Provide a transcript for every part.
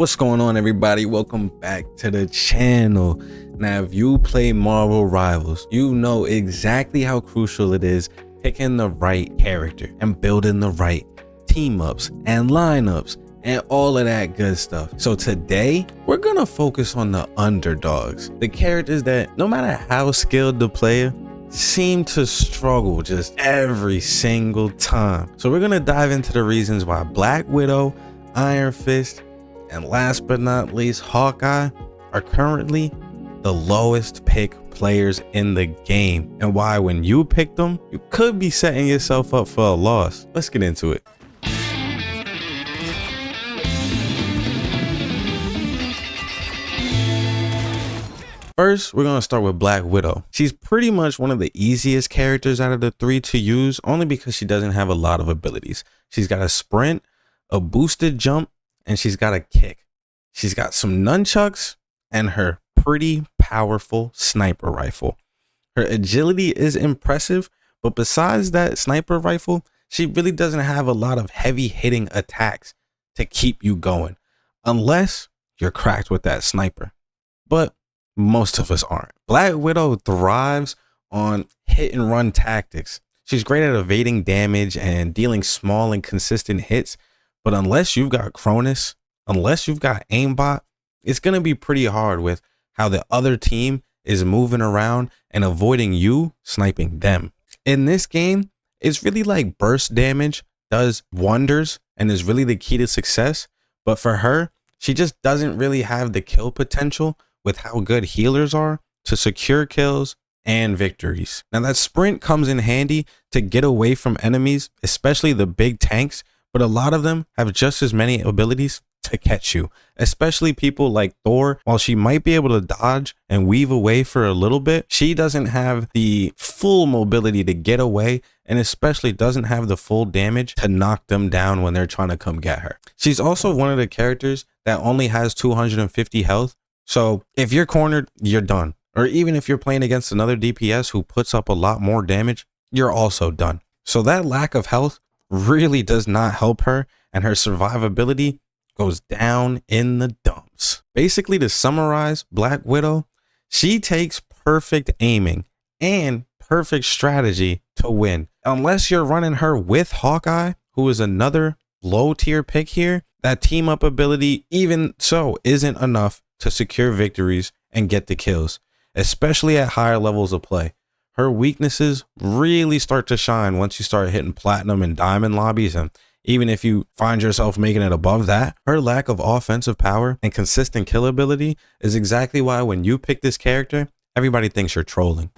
What's going on, everybody? Welcome back to the channel. Now, if you play Marvel Rivals, you know exactly how crucial it is picking the right character and building the right team ups and lineups and all of that good stuff. So today we're gonna focus on the underdogs, the characters that no matter how skilled the player seem to struggle just every single time. So we're gonna dive into the reasons why Black Widow, Iron Fist, and last but not least, Hawkeye are currently the lowest pick players in the game, and why when you pick them, you could be setting yourself up for a loss. Let's get into it. First, we're gonna start with Black Widow. She's pretty much one of the easiest characters out of the three to use, only because she doesn't have a lot of abilities. She's got a sprint, a boosted jump, and she's got a kick. She's got some nunchucks and her pretty powerful sniper rifle. Her agility is impressive, but besides that sniper rifle, she really doesn't have a lot of heavy hitting attacks to keep you going, unless you're cracked with that sniper. But most of us aren't. Black Widow thrives on hit and run tactics. She's great at evading damage and dealing small and consistent hits. But unless you've got Cronus, unless you've got aimbot, it's going to be pretty hard with how the other team is moving around and avoiding you sniping them. In this game, it's really like burst damage does wonders and is really the key to success. But for her, she just doesn't really have the kill potential with how good healers are to secure kills and victories. Now that sprint comes in handy to get away from enemies, especially the big tanks, but a lot of them have just as many abilities to catch you, especially people like Thor. While she might be able to dodge and weave away for a little bit, she doesn't have the full mobility to get away, and especially doesn't have the full damage to knock them down when they're trying to come get her. She's also one of the characters that only has 250 health. So if you're cornered, you're done. Or even if you're playing against another DPS who puts up a lot more damage, you're also done. So that lack of health really does not help her, and her survivability goes down in the dumps. Basically, to summarize Black Widow, she takes perfect aiming and perfect strategy to win. Unless you're running her with Hawkeye, who is another low tier pick here, that team up ability even so isn't enough to secure victories and get the kills, especially at higher levels of play. Her weaknesses really start to shine once you start hitting platinum and diamond lobbies, and even if you find yourself making it above that, her lack of offensive power and consistent kill ability is exactly why when you pick this character, everybody thinks you're trolling.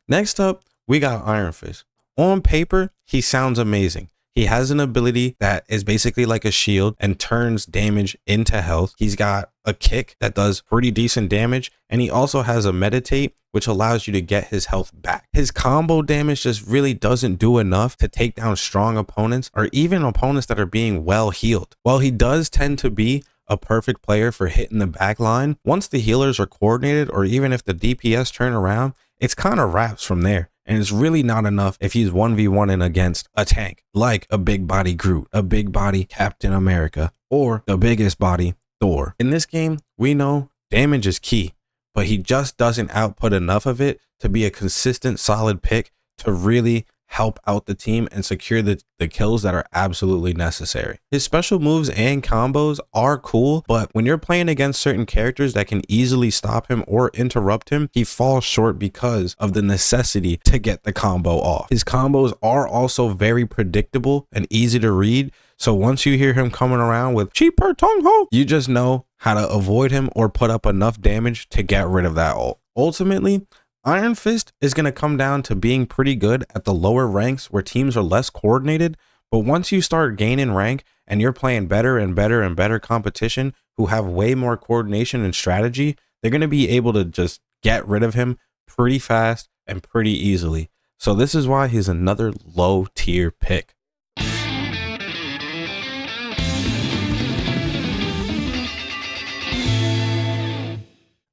Next up, we got Iron Fist. On paper, he sounds amazing. He has an ability that is basically like a shield and turns damage into health. He's got a kick that does pretty decent damage, and he also has a meditate, which allows you to get his health back. His combo damage just really doesn't do enough to take down strong opponents or even opponents that are being well healed. While he does tend to be a perfect player for hitting the back line, once the healers are coordinated or even if the DPS turn around, it's kind of wraps from there. And it's really not enough if he's 1v1ing against a tank like a big body Groot, a big body Captain America, or the biggest body Thor. In this game, we know damage is key, but he just doesn't output enough of it to be a consistent solid pick to really help out the team and secure the kills that are absolutely necessary. His special moves and combos are cool, but when you're playing against certain characters that can easily stop him or interrupt him, he falls short because of the necessity to get the combo off. His combos are also very predictable and easy to read, so once you hear him coming around with cheaper tongue ho, you just know how to avoid him or put up enough damage to get rid of that ult. Ultimately, Iron Fist is going to come down to being pretty good at the lower ranks where teams are less coordinated, but once you start gaining rank and you're playing better and better and better competition who have way more coordination and strategy, they're going to be able to just get rid of him pretty fast and pretty easily. So this is why he's another low tier pick.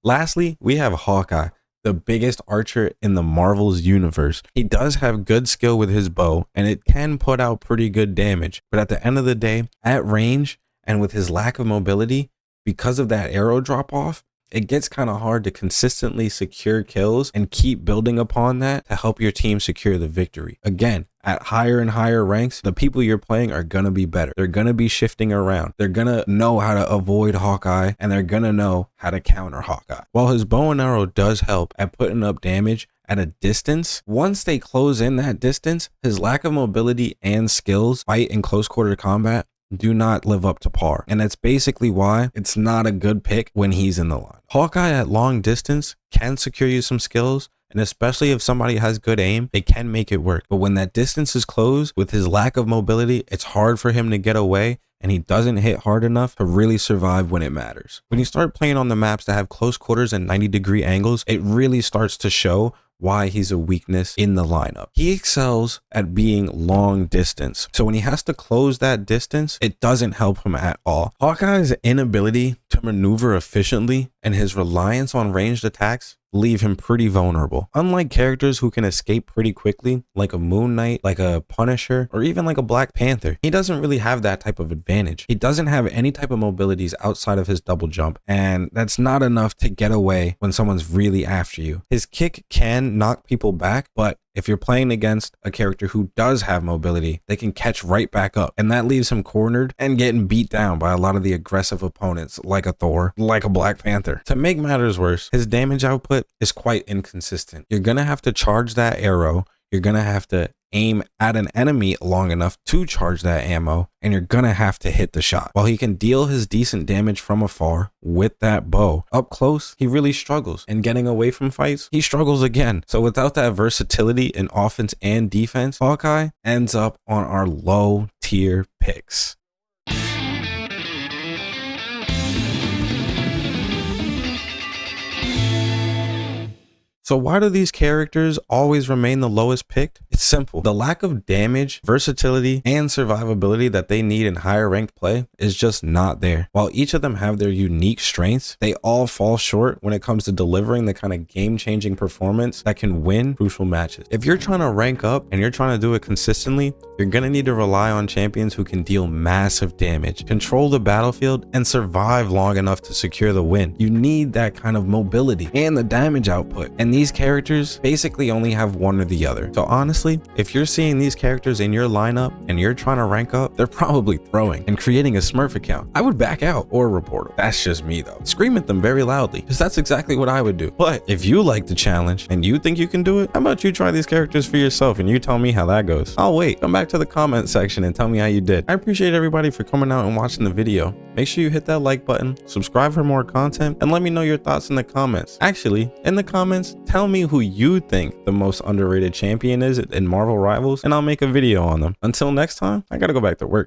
Lastly, we have Hawkeye. the biggest archer in the Marvel's universe. He does have good skill with his bow, and it can put out pretty good damage. But at the end of the day, at range and with his lack of mobility, because of that arrow drop off, it gets kind of hard to consistently secure kills and keep building upon that to help your team secure the victory. Again, at higher and higher ranks, the people you're playing are going to be better. They're going to be shifting around. They're going to know how to avoid Hawkeye, and they're going to know how to counter Hawkeye. While his bow and arrow does help at putting up damage at a distance, once they close in that distance, his lack of mobility and skills fight in close quarter combat do not live up to par. And that's basically why it's not a good pick when he's in the line. Hawkeye at long distance can secure you some skills, and especially if somebody has good aim, they can make it work. But when that distance is closed, with his lack of mobility, it's hard for him to get away, and he doesn't hit hard enough to really survive when it matters. When you start playing on the maps that have close quarters and 90-degree angles, it really starts to show why he's a weakness in the lineup. He excels at being long distance. So when he has to close that distance, it doesn't help him at all. Hawkeye's inability to maneuver efficiently and his reliance on ranged attacks leave him pretty vulnerable. Unlike characters who can escape pretty quickly, like a Moon Knight, like a Punisher, or even like a Black Panther, he doesn't really have that type of advantage. He doesn't have any type of mobilities outside of his double jump, and that's not enough to get away when someone's really after you. His kick can knock people back, but if you're playing against a character who does have mobility, they can catch right back up, and that leaves him cornered and getting beat down by a lot of the aggressive opponents like a Thor, like a Black Panther. To make matters worse, his damage output is quite inconsistent. You're gonna have to charge that arrow, you're gonna have to aim at an enemy long enough to charge that ammo, and you're gonna have to hit the shot. While he can deal his decent damage from afar with that bow, up close, he really struggles. And getting away from fights, he struggles again. So without that versatility in offense and defense, Hawkeye ends up on our low tier picks. So why do these characters always remain the lowest picked? It's simple. The lack of damage, versatility, and survivability that they need in higher ranked play is just not there. While each of them have their unique strengths, they all fall short when it comes to delivering the kind of game-changing performance that can win crucial matches. If you're trying to rank up and you're trying to do it consistently, you're going to need to rely on champions who can deal massive damage, control the battlefield, and survive long enough to secure the win. You need that kind of mobility and the damage output. And these characters basically only have one or the other. So honestly, if you're seeing these characters in your lineup and you're trying to rank up, they're probably throwing and creating a Smurf account. I would back out or report them. That's just me though. Scream at them very loudly, because that's exactly what I would do. But if you like the challenge and you think you can do it, how about you try these characters for yourself and you tell me how that goes? I'll wait. Come back to the comment section and tell me how you did. I appreciate everybody for coming out and watching the video. Make sure you hit that like button, subscribe for more content, and let me know your thoughts in the comments. Actually, in the comments, tell me who you think the most underrated champion is in Marvel Rivals, and I'll make a video on them. Until next time, I gotta go back to work.